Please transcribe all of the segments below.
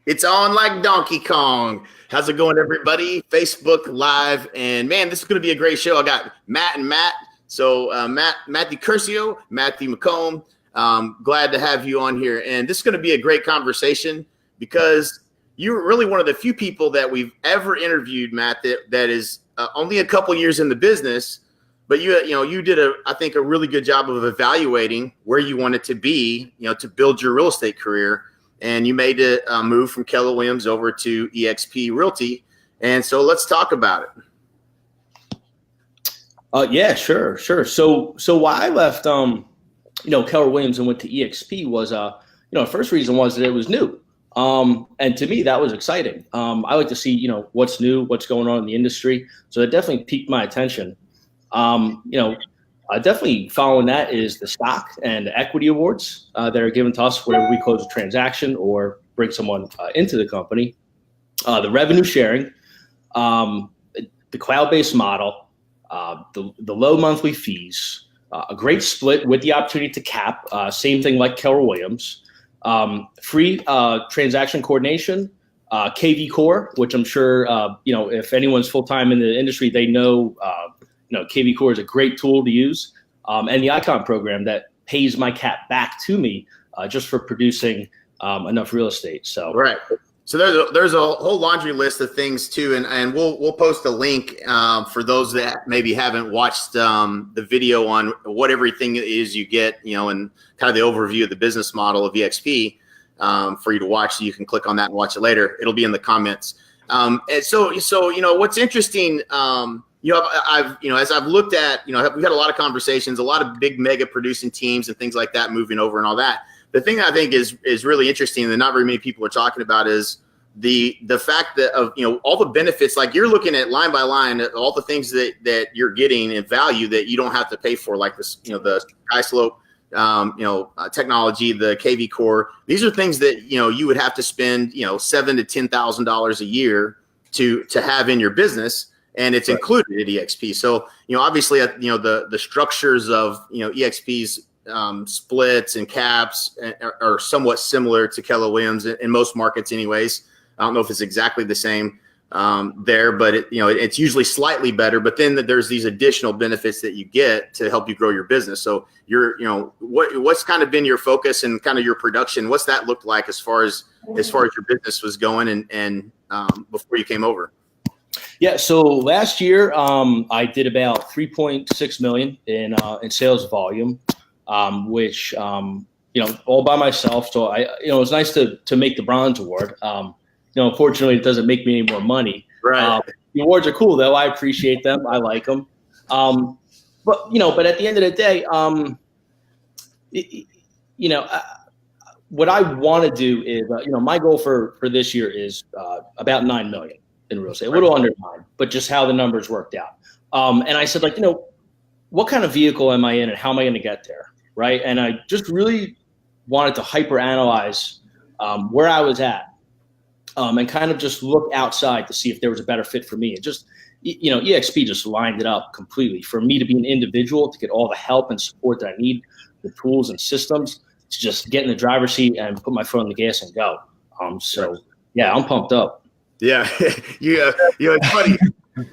It's on like Donkey Kong. How's it going, everybody? Facebook Live. And man, this is going to be a great show. I got Matt and Matt. So Matthew Curcio, Matthew McComb. Glad to have you on here. And this is going to be a great conversation because you're really one of the few people that we've ever interviewed, Matt, that is only a couple years in the business. But you did I think a really good job of evaluating where you wanted to be, to build your real estate career. And you made a move from Keller Williams over to eXp Realty. And so let's talk about it. Yeah, sure. So why I left, Keller Williams and went to eXp was, first reason was that it was new. And to me, that was exciting. I like to see, what's new, what's going on in the industry. So that definitely piqued my attention. Definitely following that is the stock and equity awards that are given to us whenever we close a transaction or bring someone into the company. The revenue sharing, the cloud-based model, the low monthly fees, a great split with the opportunity to cap, same thing like Keller Williams, free transaction coordination, KV Core, which I'm sure, if anyone's full-time in the industry, they know, KV Core is a great tool to use, and the Icon program that pays my cap back to me just for producing enough real estate. So right. So there's a whole laundry list of things too, and we'll post a link for those that maybe haven't watched the video on what everything is you get, and kind of the overview of the business model of eXp for you to watch. So you can click on that and watch it later. It'll be in the comments. And so what's interesting. As I've looked at, we've had a lot of conversations, a lot of big mega producing teams and things like that moving over and all that. The thing I think is really interesting that not very many people are talking about is the fact that of, all the benefits, like you're looking at line by line, all the things that you're getting in value that you don't have to pay for, like this, the sky slope, technology, the KV Core. These are things that, you would have to spend, $7,000 to $10,000 a year to have in your business. And it's included at eXp. So, obviously, the structures of, eXp's splits and caps are somewhat similar to Keller Williams in most markets anyways. I don't know if it's exactly the same there, but it's usually slightly better. But then there's these additional benefits that you get to help you grow your business. So what's kind of been your focus and kind of your production? What's that looked like as far as your business was going and before you came over? Yeah, so last year I did about 3.6 million in sales volume, which all by myself. So it was nice to make the bronze award. Unfortunately, it doesn't make me any more money. Right. The awards are cool though. I appreciate them. I like them. But at the end of the day, what I want to do is, my goal for this year is about 9 million. In real estate, a little under 9, but just how the numbers worked out. And I said, what kind of vehicle am I in and how am I going to get there? Right. And I just really wanted to hyper analyze where I was at and kind of just look outside to see if there was a better fit for me. And just, eXp just lined it up completely for me to be an individual, to get all the help and support that I need, the tools and systems to just get in the driver's seat and put my foot on the gas and go. Yeah, I'm pumped up. Yeah, it's funny.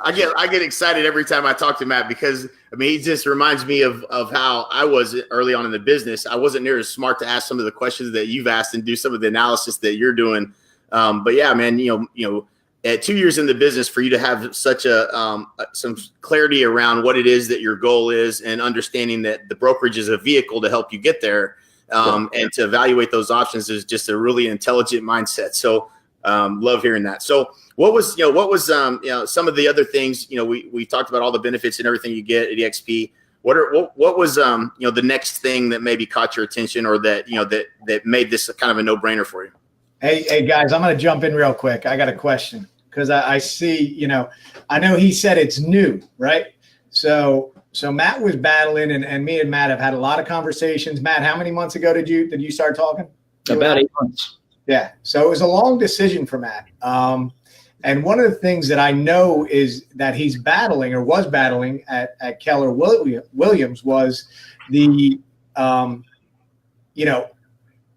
I get excited every time I talk to Matt because he just reminds me of how I was early on in the business. I wasn't near as smart to ask some of the questions that you've asked and do some of the analysis that you're doing. But yeah, man, at 2 years in the business, for you to have such some clarity around what it is that your goal is and understanding that the brokerage is a vehicle to help you get there, and to evaluate those options is just a really intelligent mindset. So. Love hearing that. So what was some of the other things, we talked about all the benefits and everything you get at eXp. What was, the next thing that maybe caught your attention or that, that made this kind of a no brainer for you? Hey guys, I'm going to jump in real quick. I got a question because I see, I know he said it's new, right? So Matt was battling and me and Matt have had a lot of conversations. Matt, how many months ago did you start talking? About 8 months. Yeah. So it was a long decision for Matt. And one of the things that I know is that he's battling or was battling at Keller Williams was the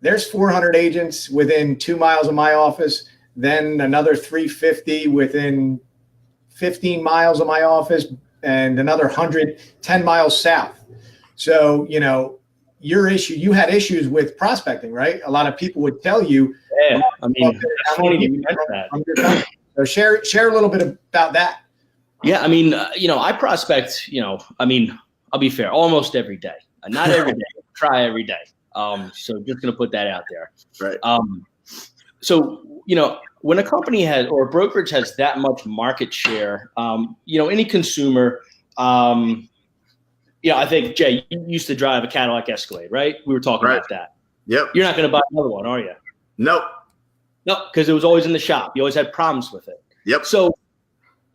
there's 400 agents within 2 miles of my office, then another 350 within 15 miles of my office, and another 100 10 miles south. So, you had issues with prospecting, right? A lot of people would tell you. Yeah, I mean, that's funny you mention that. So share a little bit about that. Yeah, I mean, I prospect, I'll be fair, almost every day. Not every day, try every day. So just going to put that out there. Right. So, when a company has, or a brokerage has that much market share, any consumer, I think, Jay, you used to drive a Cadillac Escalade, right? We were talking about that. Yep. You're not going to buy another one, are you? Nope. No, because it was always in the shop. You always had problems with it. Yep. So,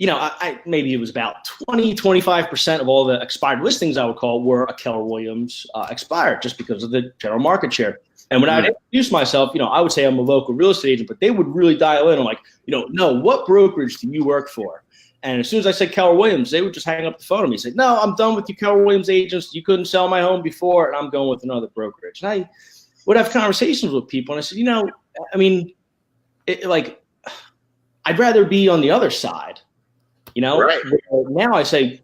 I maybe it was about 25% of all the expired listings I would call were a Keller Williams expired, just because of the general market share. And when I would introduce myself, I would say I'm a local real estate agent, but they would really dial in. I'm like, no, what brokerage do you work for? And as soon as I said Keller Williams, they would just hang up the phone to me and say, no, I'm done with you Keller Williams agents. You couldn't sell my home before, and I'm going with another brokerage. And I would have conversations with people, and I said, I'd rather be on the other side, Right. Now I say,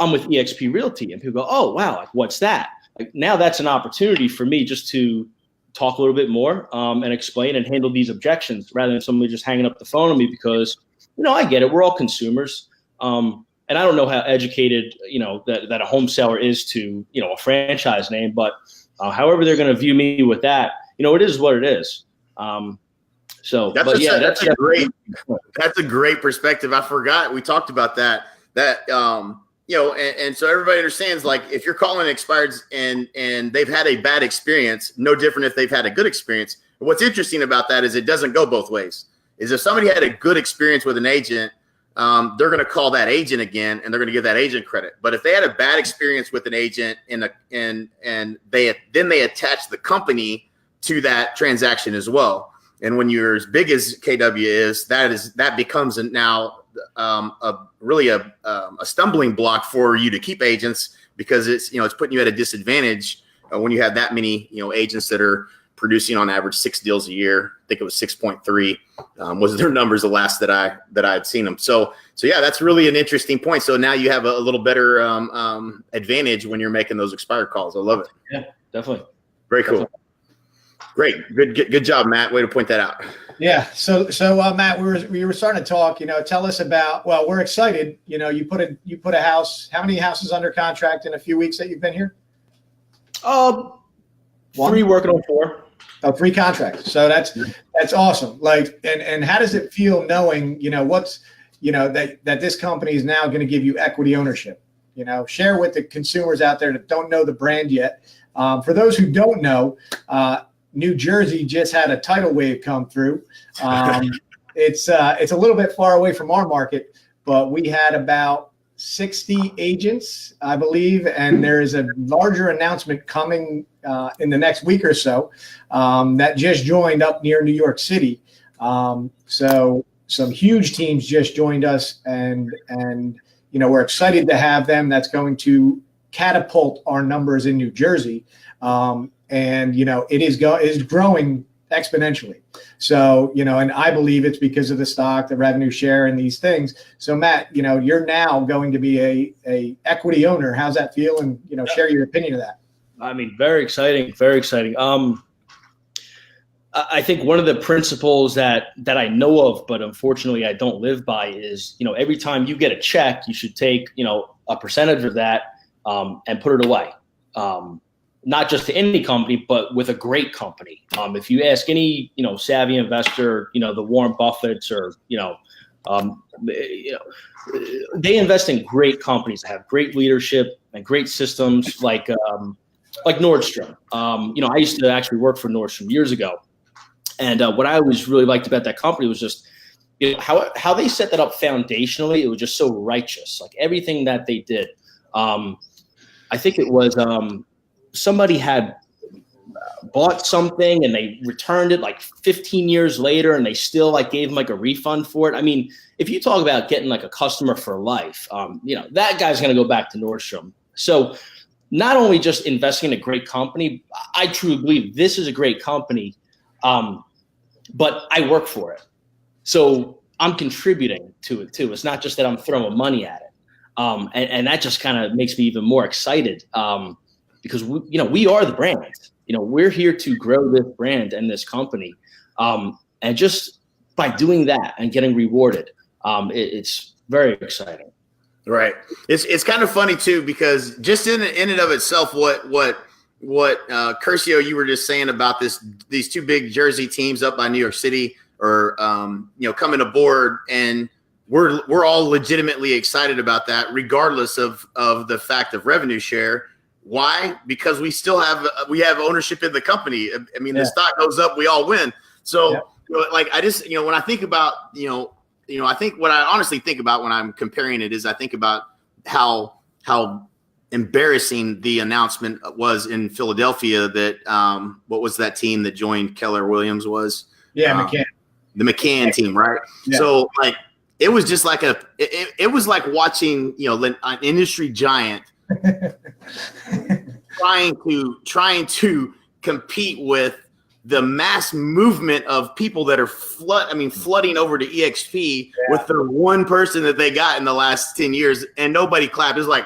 I'm with eXp Realty, and people go, oh, wow, like, what's that? Like, now that's an opportunity for me just to talk a little bit more and explain and handle these objections rather than somebody just hanging up the phone on me because, I get it. We're all consumers. And I don't know how educated, that a home seller is to, a franchise name, but however they're going to view me with that, it is what it is. That's a great perspective. I forgot we talked about that. And so everybody understands, like, if you're calling expireds and they've had a bad experience, no different if they've had a good experience. What's interesting about that is it doesn't go both ways. Is if somebody had a good experience with an agent, they're going to call that agent again and they're going to give that agent credit. But if they had a bad experience with an agent and they attach the company to that transaction as well. And when you're as big as KW is, that becomes now a stumbling block for you to keep agents because it's putting you at a disadvantage when you have that many agents that are producing on average 6 deals a year. I think it was 6.3 was their numbers the last that I had seen them. So yeah, that's really an interesting point. So now you have a little better advantage when you're making those expired calls. I love it. Yeah, definitely. Very cool. Definitely. Great. Good job, Matt. Way to point that out. Yeah. So Matt, we were starting to talk, tell us about, well, we're excited. You put a house, how many houses under contract in a few weeks that you've been here? 3 working on 4. 3 contracts. So that's awesome. Like, and how does it feel knowing, that this company is now going to give you equity ownership? Share with the consumers out there that don't know the brand yet. For those who don't know, New Jersey just had a tidal wave come through. It's a little bit far away from our market, but we had about 60 agents, I believe, and there is a larger announcement coming in the next week or so that just joined up near New York City. So some huge teams just joined us, and we're excited to have them. That's going to catapult our numbers in New Jersey. And it is growing exponentially. So, and I believe it's because of the stock, the revenue share, and these things. So Matt, you're now going to be a equity owner. How's that feel? And, share your opinion of that. I mean, very exciting, very exciting. I think one of the principles that I know of, but unfortunately I don't live by is, every time you get a check, you should take, a percentage of that and put it away. Not just to any company, but with a great company. If you ask any, savvy investor, the Warren Buffetts or, they invest in great companies that have great leadership and great systems like Nordstrom. I used to actually work for Nordstrom years ago. And what I always really liked about that company was just how they set that up foundationally. It was just so righteous, like everything that they did. I think it was somebody had bought something and they returned it like 15 years later and they still gave them a refund for it. I mean, if you talk about getting a customer for life, that guy's going to go back to Nordstrom. So, not only just investing in a great company, I truly believe this is a great company, but I work for it. So I'm contributing to it too. It's not just that I'm throwing money at it. And that just kind of makes me even more excited because we are the brand. We're here to grow this brand and this company. And just by doing that and getting rewarded, it's very exciting. Right. It's kind of funny too, because just in and of itself, what Curcio, you were just saying about these two big Jersey teams up by New York City, or coming aboard, and we're all legitimately excited about that, regardless of the fact of revenue share. Why? Because we have ownership in the company. I mean, the stock goes up, we all win. So I just, when I think about, I think what I honestly think about when I'm comparing it is I think about how embarrassing the announcement was in Philadelphia that what was that team that joined Keller Williams was? McCann. The McCann team, right? Yeah. So it was just like it was like watching, an industry giant trying to compete with the mass movement of people that are flooding over to eXp with the one person that they got in the last 10 years, and nobody clapped. It's like,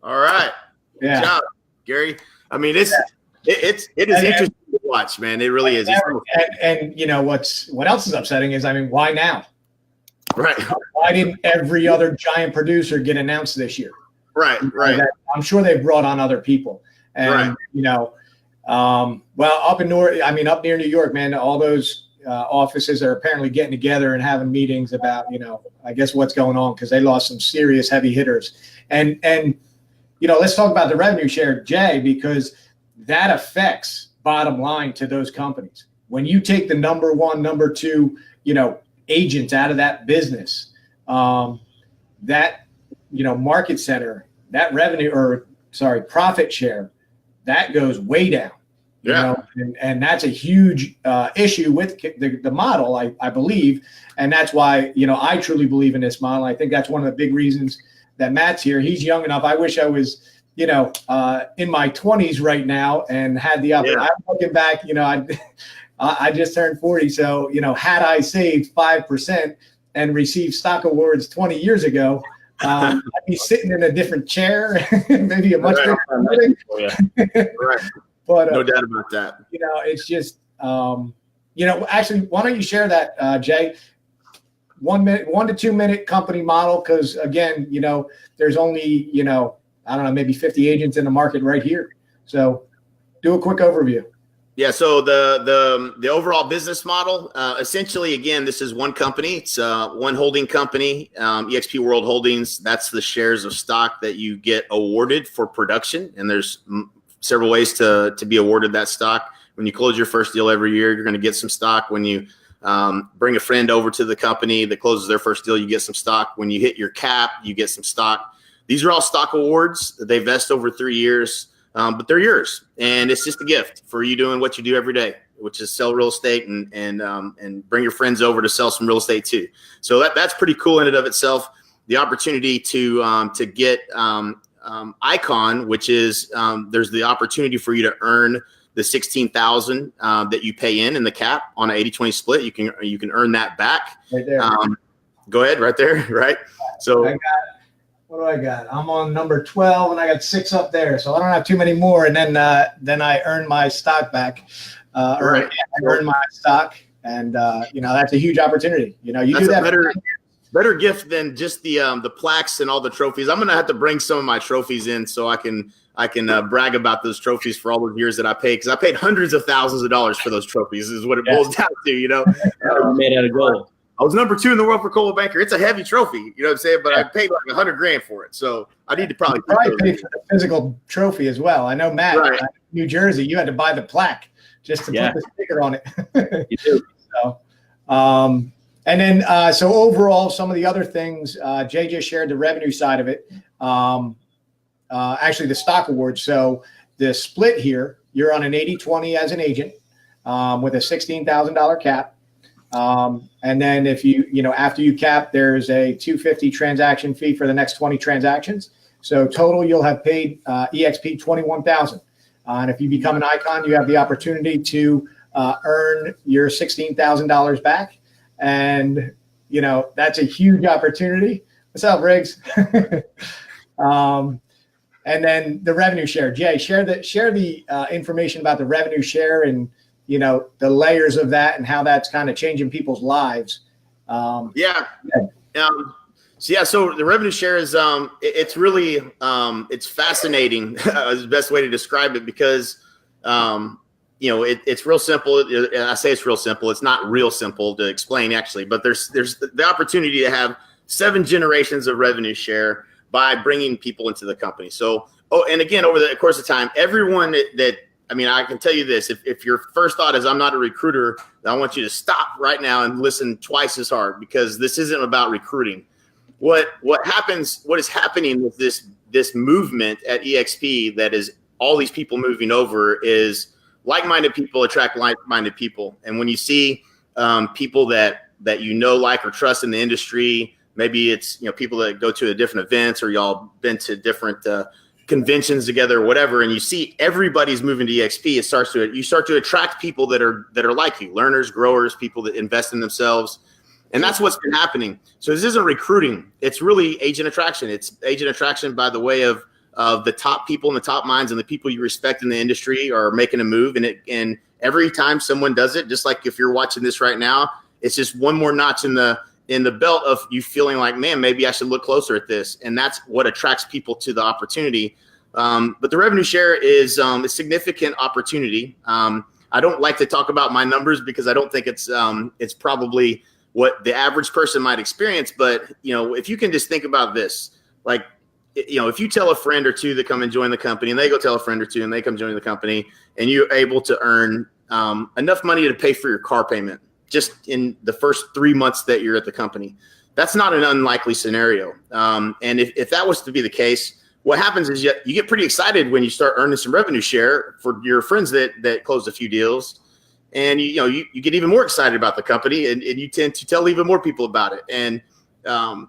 all right, good job, Gary. I mean, it is interesting to watch, man. It really is. And what else is upsetting is, why now? Right. Why didn't every other giant producer get announced this year? Right. I'm sure they brought on other people, and up near New York, man, all those offices are apparently getting together and having meetings about, I guess what's going on, because they lost some serious heavy hitters. And let's talk about the revenue share, Jay, because that affects bottom line to those companies. When you take the number one, number two, agents out of that business, that, market center, that profit share, that goes way down. And that's a huge issue with the model, I believe. And that's why, I truly believe in this model. I think that's one of the big reasons that Matt's here. He's young enough. I wish I was, in my 20s right now and had the opportunity. I'm looking back, I just turned 40. So, had I saved 5% and received stock awards 20 years ago, I'd be sitting in a different chair, maybe a much different Right. But no doubt about that. It's just, actually, why don't you share that, Jay? 1 to 2 minute company model, because again, there's only, I don't know, maybe 50 agents in the market right here. So do a quick overview. Yeah. So the overall business model, essentially, again, this is one company. It's one holding company, eXp World Holdings. That's the shares of stock that you get awarded for production. And there's several ways to be awarded that stock. When you close your first deal every year, you're going to get some stock. When you bring a friend over to the company that closes their first deal, you get some stock. When you hit your cap, you get some stock. These are all stock awards. They vest over 3 years, but they're yours. And it's just a gift for you doing what you do every day, which is sell real estate and bring your friends over to sell some real estate too. So that's pretty cool in and of itself. The opportunity to get Icon, which is there's the opportunity for you to earn the $16,000 that you pay in the cap on an 80-20 split. You can earn that back. Right there. Go ahead, right there, right? So what do I got? I'm on number 12, and I got 6 up there, so I don't have too many more. And then I earn my stock back. Right. I earn my stock, and that's a huge opportunity. You do that. Better gift than just the plaques and all the trophies. I'm gonna have to bring some of my trophies in so I can brag about those trophies for all the years that I paid, because I paid hundreds of thousands of dollars for those trophies. Is what it boils down to. Made out of gold. I was number 2 in the world for Coldwell Banker. It's a heavy trophy, you know what I'm saying? But I paid like $100,000 for it, so I need to probably pay for the physical trophy as well. I know, Matt, right. New Jersey, you had to buy the plaque just to put the sticker on it. You do. So, and then so overall, some of the other things, Jay just shared the revenue side of it. Actually, the stock awards. So the split here, you're on an 80-20 as an agent with a $16,000 cap. And then if after you cap, there's a $250 transaction fee for the next 20 transactions. So total, you'll have paid eXp $21,000. And if you become an icon, you have the opportunity to earn your $16,000 back. And, you know, that's a huge opportunity. What's up, Riggs? And then the revenue share. Jay, share the information about the revenue share and, you know, the layers of that and how that's kind of changing people's lives. So the revenue share is it's really it's fascinating is the best way to describe it, because you know, it's real simple. I say it's real simple. It's not real simple to explain, actually, but there's the opportunity to have 7 generations of revenue share by bringing people into the company. So, and again, over the course of time, everyone that I mean, I can tell you this: if your first thought is I'm not a recruiter, then I want you to stop right now and listen twice as hard, because this isn't about recruiting. What is happening with this movement at eXp, that is all these people moving over, is like-minded people attract like-minded people. And when you see people that you know, like, or trust in the industry, maybe it's, you know, people that go to different events, or y'all been to different conventions together or whatever, and you see everybody's moving to eXp, you start to attract people that are like you, learners, growers, people that invest in themselves. And that's what's been happening. So this isn't recruiting. It's really agent attraction. It's agent attraction by the way of the top people and the top minds and the people you respect in the industry are making a move. And every time someone does it, just like if you're watching this right now, it's just one more notch in the belt of you feeling like, man, maybe I should look closer at this. And that's what attracts people to the opportunity. But the revenue share is a significant opportunity. I don't like to talk about my numbers because I don't think it's probably what the average person might experience. But, you know, if you can just think about this, like, you know, if you tell a friend or two that come and join the company, and they go tell a friend or two and they come join the company, and you're able to earn enough money to pay for your car payment just in the first 3 months that you're at the company, that's not an unlikely scenario. And if that was to be the case, what happens is you get pretty excited when you start earning some revenue share for your friends that closed a few deals. And you get even more excited about the company, and you tend to tell even more people about it. And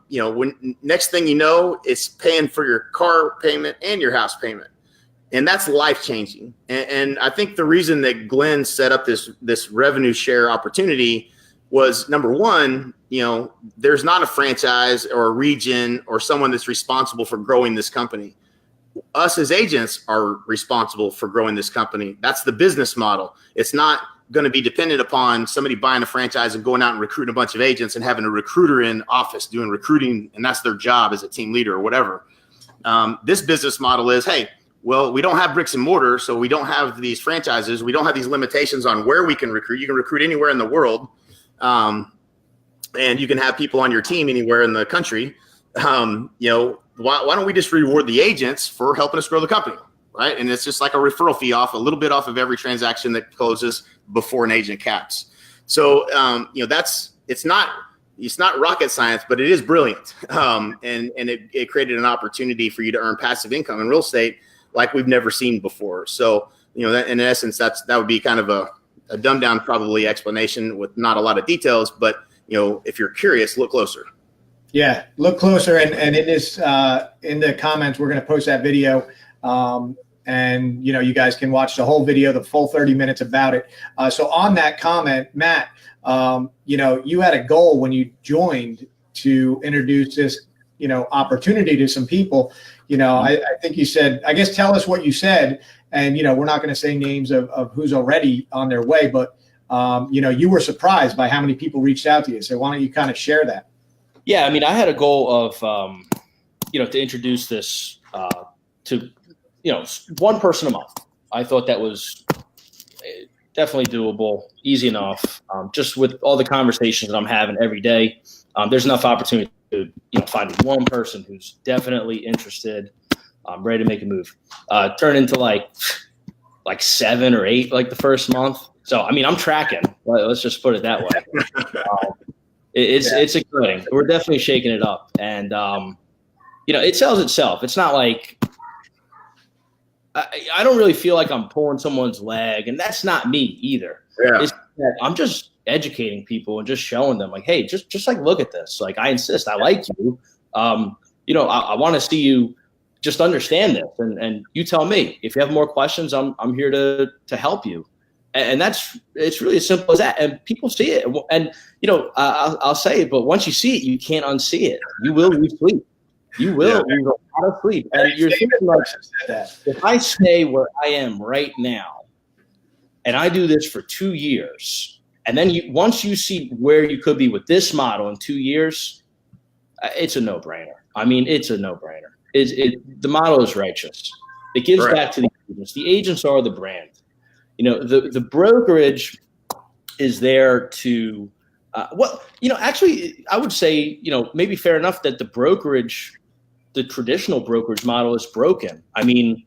you know, when next thing you know, it's paying for your car payment and your house payment, and that's life changing. And I think the reason that Glenn set up this revenue share opportunity was, number one, you know, there's not a franchise or a region or someone that's responsible for growing this company. Us as agents are responsible for growing this company. That's the business model. It's not going to be dependent upon somebody buying a franchise and going out and recruiting a bunch of agents and having a recruiter in office doing recruiting, and that's their job as a team leader or whatever. This business model is, hey, well, we don't have bricks and mortar, so we don't have these franchises. We don't have these limitations on where we can recruit. You can recruit anywhere in the world, and you can have people on your team anywhere in the country. You know, why don't we just reward the agents for helping us grow the company? Right. And it's just like a referral fee a little bit off of every transaction that closes before an agent caps. So, you know, it's not rocket science, but it is brilliant. And it created an opportunity for you to earn passive income in real estate like we've never seen before. So, you know, that, in essence, that would be kind of a dumbed down probably explanation with not a lot of details. But, you know, if you're curious, look closer. Yeah, look closer. And in this, in the comments, we're going to post that video. And, you know, you guys can watch the whole video, the full 30 minutes about it. So on that comment, Matt, you know, you had a goal when you joined to introduce this, you know, opportunity to some people. You know, I think you said, I guess, tell us what you said. And, you know, we're not going to say names of who's already on their way, but, you know, you were surprised by how many people reached out to you. So why don't you kind of share that? Yeah, I mean, I had a goal of, you know, to introduce this to, you know, one person a month. I thought that was definitely doable, easy enough. Just with all the conversations that I'm having every day, there's enough opportunity to, you know, find one person who's definitely interested, ready to make a move. Turn into like 7 or 8 like the first month. So I mean, I'm tracking. Let's just put it that way. It's exciting. We're definitely shaking it up, and you know, it sells itself. It's not like I don't really feel like I'm pulling someone's leg, and that's not me either. Yeah. It's that I'm just educating people and just showing them, like, hey, just like, look at this. Like, I insist, I like you. You know, I want to see you just understand this, and you tell me if you have more questions. I'm here to help you, and it's really as simple as that. And people see it, and I'll say it, but once you see it, you can't unsee it. You will lose sleep. You will lose a lot of sleep, and you're thinking like, if I stay where I am right now, and I do this for 2 years, and then once you see where you could be with this model in 2 years, it's a no-brainer. I mean, it's a no-brainer. The model is righteous. It gives back to the agents. The agents are the brand. The brokerage is there to, actually, I would say, maybe fair enough that the traditional brokerage model is broken. I mean,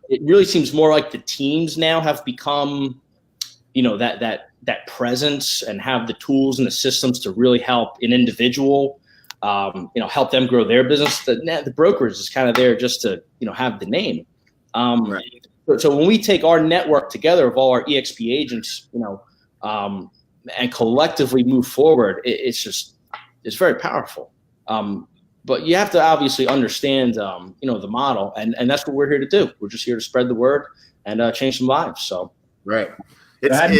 it really seems more like the teams now have become, that presence and have the tools and the systems to really help an individual, help them grow their business. The brokerage is kind of there just to, have the name. So when we take our network together of all our eXp agents, and collectively move forward, it's very powerful. But you have to obviously understand, the model, and that's what we're here to do. We're just here to spread the word and change some lives. So that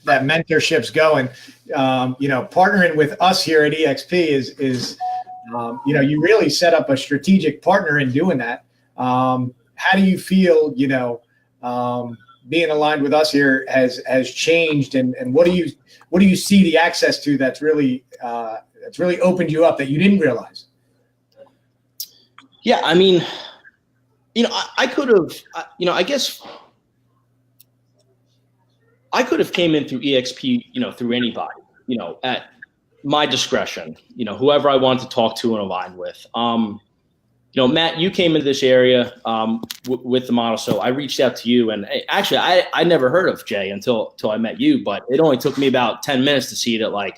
mentorship's going. Partnering with us here at eXp is you really set up a strategic partner in doing that. How do you feel, being aligned with us here has changed, and what do you see the access to that's really opened you up that you didn't realize? Yeah, I mean, I could have, I guess I could have came in through eXp, through anybody, at my discretion, whoever I wanted to talk to and align with. Matt, you came into this area with the model, so I reached out to you. And actually, I never heard of Jay until I met you, but it only took me about 10 minutes to see that,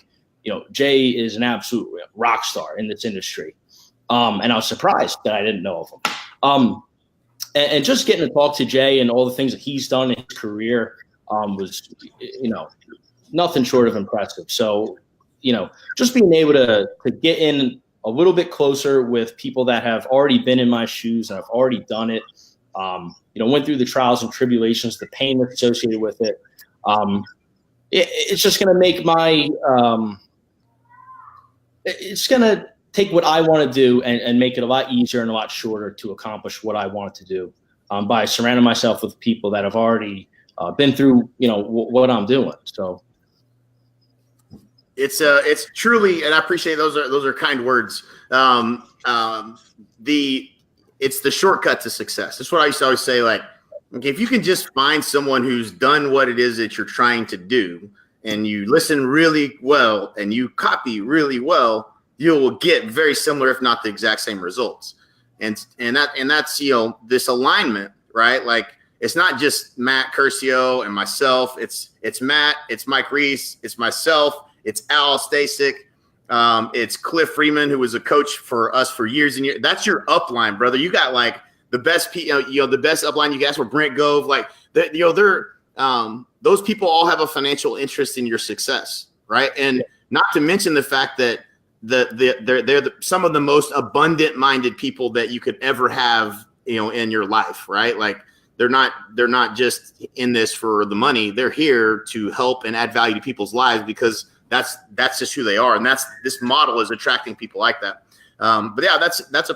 Jay is an absolute rock star in this industry. And I was surprised that I didn't know of him. And just getting to talk to Jay and all the things that he's done in his career was, nothing short of impressive. So, just being able to get in a little bit closer with people that have already been in my shoes and have already done it, went through the trials and tribulations, the pain that's associated with it. It's just going to make it's going to take what I want to do and make it a lot easier and a lot shorter to accomplish what I want to do by surrounding myself with people that have already been through, what I'm doing. So. It's truly, and I appreciate those are kind words. It's the shortcut to success. That's what I used to always say. Like, okay, if you can just find someone who's done what it is that you're trying to do, and you listen really well, and you copy really well, you will get very similar, if not the exact same results. And that's this alignment, right? Like, it's not just Matt Curcio and myself. It's Matt, it's Mike Reese, it's myself. It's Al Stasic. It's Cliff Freeman, who was a coach for us for years and years. That's your upline, brother. You got the best, the best upline you guys were Brent Gove. Those people all have a financial interest in your success, right? And not to mention the fact that they're some of the most abundant-minded people that you could ever have, in your life, right? Like, they're not just in this for the money. They're here to help and add value to people's lives because that's just who they are, and this model is attracting people like that. But yeah, it's a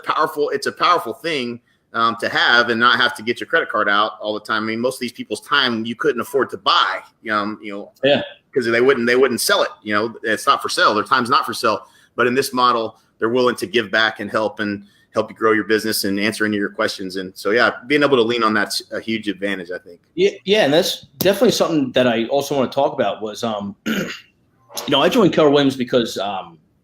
powerful thing to have and not have to get your credit card out all the time. I mean, most of these people's time you couldn't afford to buy, because they wouldn't sell it. It's not for sale. Their time's not for sale. But in this model, they're willing to give back and help you grow your business and answer any of your questions. And so, yeah, being able to lean on that's a huge advantage, I think. Yeah, and that's definitely something that I also want to talk about was I joined Keller Williams because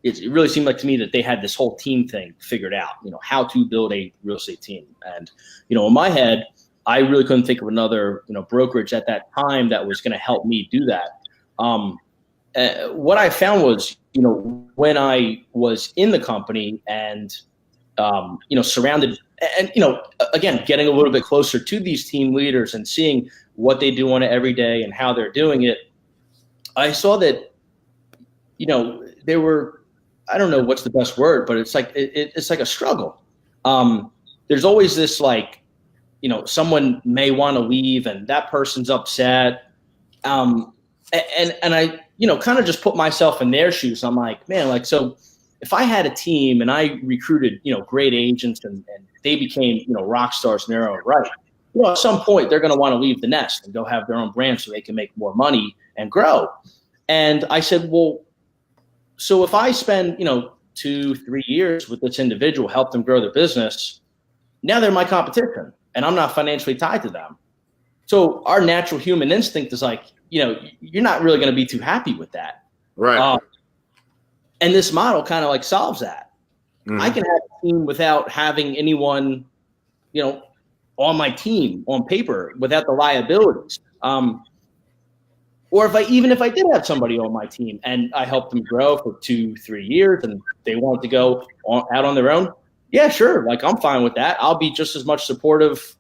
it really seemed like to me that they had this whole team thing figured out, how to build a real estate team. And, in my head, I really couldn't think of another, brokerage at that time that was going to help me do that. What I found was, when I was in the company and, surrounded and, again, getting a little bit closer to these team leaders and seeing what they do on it every day and how they're doing it, I saw that, they were, I don't know what's the best word, but it's like, it's like a struggle. there's always this like, someone may want to leave and that person's upset. And I, kind of just put myself in their shoes. I'm like, man, like, so if I had a team and I recruited, great agents and they became, rock stars in their own right, at some point they're going to want to leave the nest and go have their own brand so they can make more money and grow. And I said, well, so if I spend, 2-3 years with this individual, help them grow their business, now they're my competition and I'm not financially tied to them. So our natural human instinct is like, you're not really going to be too happy with that. Right. And this model kind of like solves that. Mm-hmm. I can have a team without having anyone, on my team on paper without the liabilities. Or if I did have somebody on my team and I helped them grow for 2-3 years and they wanted to go out on their own, yeah, sure. Like I'm fine with that. I'll be just as much supportive.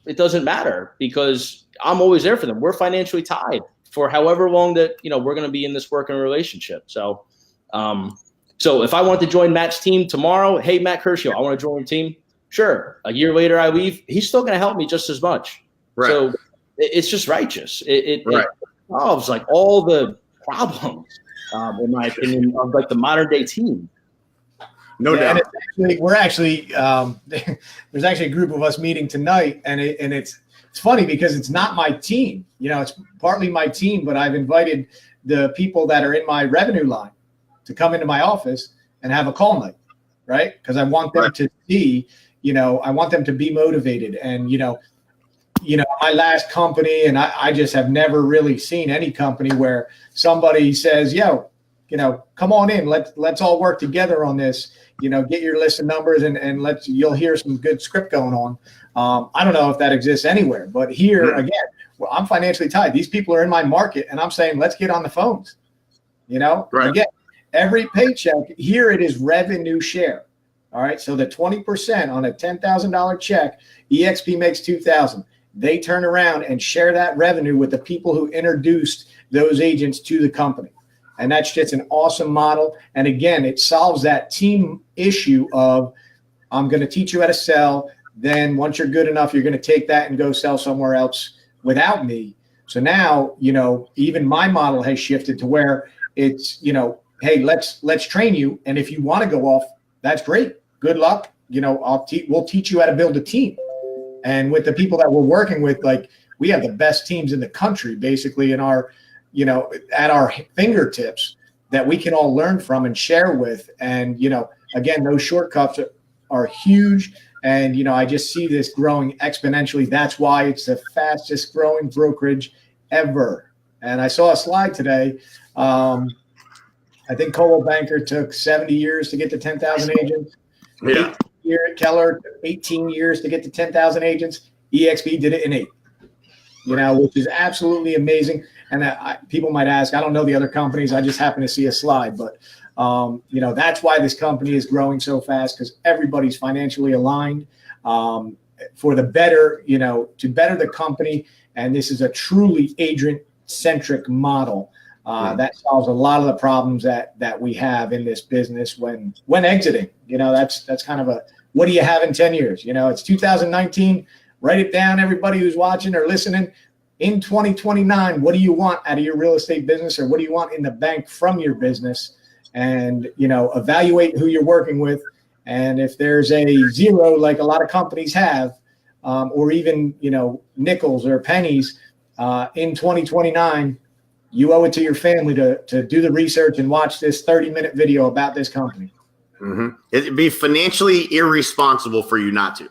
It doesn't matter because I'm always there for them. We're financially tied for however long that, we're going to be in this working relationship. So, so if I want to join Matt's team tomorrow, hey, Matt Kershaw, I want to join the team. Sure. A year later I leave. He's still going to help me just as much. Right. So it's just righteous. It solves like all the problems, in my opinion, of like the modern day team. No doubt. We're actually there's actually a group of us meeting tonight, and it's funny because it's not my team. It's partly my team, but I've invited the people that are in my revenue line to come into my office and have a call night, right? Because I want them to see, I want them to be motivated. And my last company, and I just have never really seen any company where somebody says, yo, come on in, let's all work together on this. Get your list of numbers and you'll hear some good script going on. I don't know if that exists anywhere, but here again, I'm financially tied. These people are in my market and I'm saying, let's get on the phones, Right. Again, every paycheck here, it is revenue share. All right. So the 20% on a $10,000 check, eXp makes $2,000. They turn around and share that revenue with the people who introduced those agents to the company. And that's just an awesome model. And again, it solves that team issue of I'm going to teach you how to sell. Then once you're good enough, you're going to take that and go sell somewhere else without me. So now, even my model has shifted to where it's, hey, let's train you. And if you want to go off, that's great. Good luck. We'll teach you how to build a team. And with the people that we're working with, like we have the best teams in the country, basically in our, at our fingertips that we can all learn from and share with. And, again, those shortcuts are huge. And, I just see this growing exponentially. That's why it's the fastest growing brokerage ever. And I saw a slide today. I think Coldwell Banker took 70 years to get to 10,000 agents. Yeah. Here at Keller, 18 years to get to 10,000 agents. eXp did it in 8, which is absolutely amazing. And people might ask, I don't know the other companies. I just happen to see a slide. But, that's why this company is growing so fast because everybody's financially aligned for the better, to better the company. And this is a truly agent-centric model. That solves a lot of the problems that we have in this business when exiting. That's kind of what do you have in 10 years? It's 2019. Write it down, everybody who's watching or listening. In 2029, what do you want out of your real estate business, or what do you want in the bank from your business? And evaluate who you're working with. And if there's a 0, like a lot of companies have, or even nickels or pennies, in 2029. You owe it to your family to do the research and watch this 30-minute video about this company. Mm-hmm. It'd be financially irresponsible for you not to.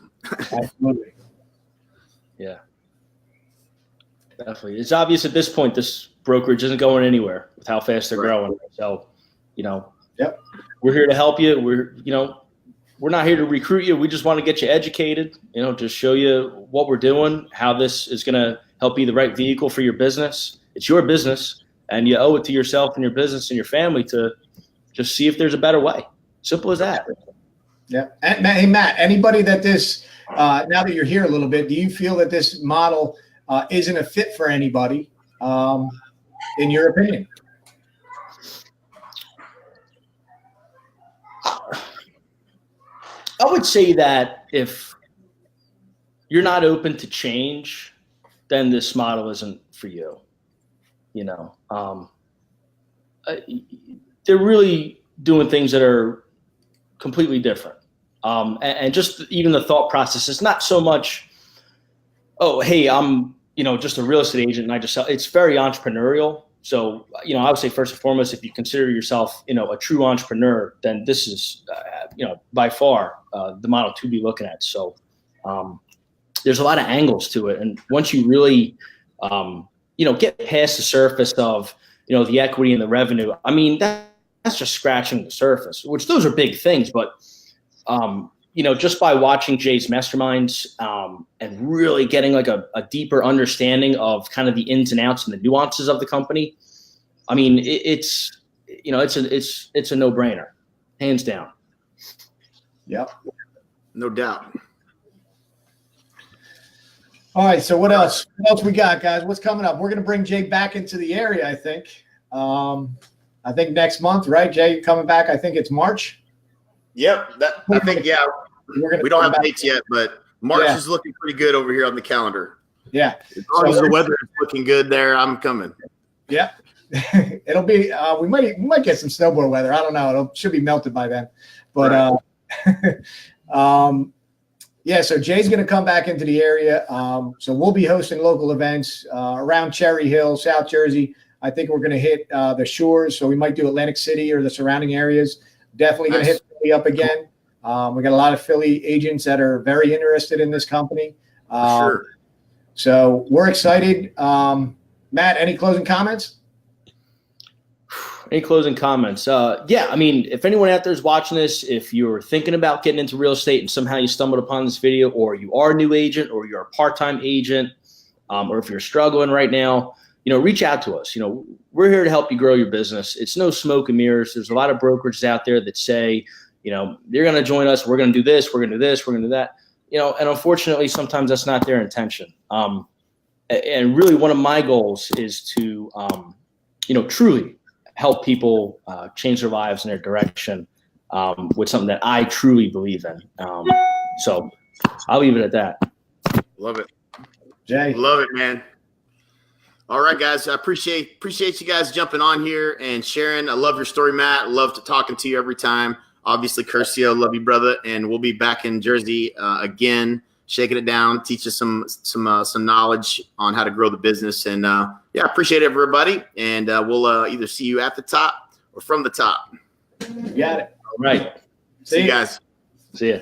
Absolutely. Yeah. Definitely. It's obvious at this point this brokerage isn't going anywhere with how fast they're growing. So, yep. We're here to help you. We're not here to recruit you. We just want to get you educated, just show you what we're doing, how this is going to help be the right vehicle for your business. It's your business, and you owe it to yourself and your business and your family to just see if there's a better way. Simple as that. Yeah. And, hey, Matt, anybody that this, now that you're here a little bit, do you feel that this model isn't a fit for anybody, in your opinion? I would say that if you're not open to change, then this model isn't for you. You know, they're really doing things that are completely different. And just even the thought process is not so much, oh, hey, I'm, just a real estate agent and I just sell. It's very entrepreneurial. So, I would say first and foremost, if you consider yourself, a true entrepreneur, then this is, by far the model to be looking at. So there's a lot of angles to it. And once you really, get past the surface of, the equity and the revenue, I mean, that's just scratching the surface, which those are big things. But, just by watching Jay's masterminds and really getting like a deeper understanding of kind of the ins and outs and the nuances of the company, I mean, it's a no-brainer, hands down. Yep. No doubt. All right. So what else? What else we got, guys? What's coming up? We're going to bring Jay back into the area, I think. I think next month, right? Jay coming back. I think it's March. Yep. I think, yeah. We don't have dates yet, but March is looking pretty good over here on the calendar. Yeah. As long as the weather is looking good there, I'm coming. Yeah. It'll be we might get some snowboard weather. I don't know. It should be melted by then. But yeah, so Jay's going to come back into the area. So we'll be hosting local events around Cherry Hill, South Jersey. I think we're going to hit the shores. So we might do Atlantic City or the surrounding areas. Definitely going to hit Philly up again. We got a lot of Philly agents that are very interested in this company. Sure. So we're excited. Matt, any closing comments? Any closing comments? Yeah, I mean, if anyone out there is watching this, if you're thinking about getting into real estate and somehow you stumbled upon this video, or you are a new agent, or you're a part-time agent, or if you're struggling right now, reach out to us. We're here to help you grow your business. It's no smoke and mirrors. There's a lot of brokerages out there that say, you're going to join us. We're going to do this. We're going to do this. We're going to do that. And unfortunately, sometimes that's not their intention. And really, one of my goals is to, truly help people change their lives in their direction with something that I truly believe in. So I'll leave it at that. Love it. Jay. Love it, man. All right, guys. I appreciate you guys jumping on here and sharing. I love your story, Matt. Love talking to you every time. Obviously, Curcio, love you, brother. And we'll be back in Jersey again, shaking it down, teach us some knowledge on how to grow the business. And yeah, appreciate everybody. And we'll either see you at the top or from the top. You got it. All right. See you guys. See ya.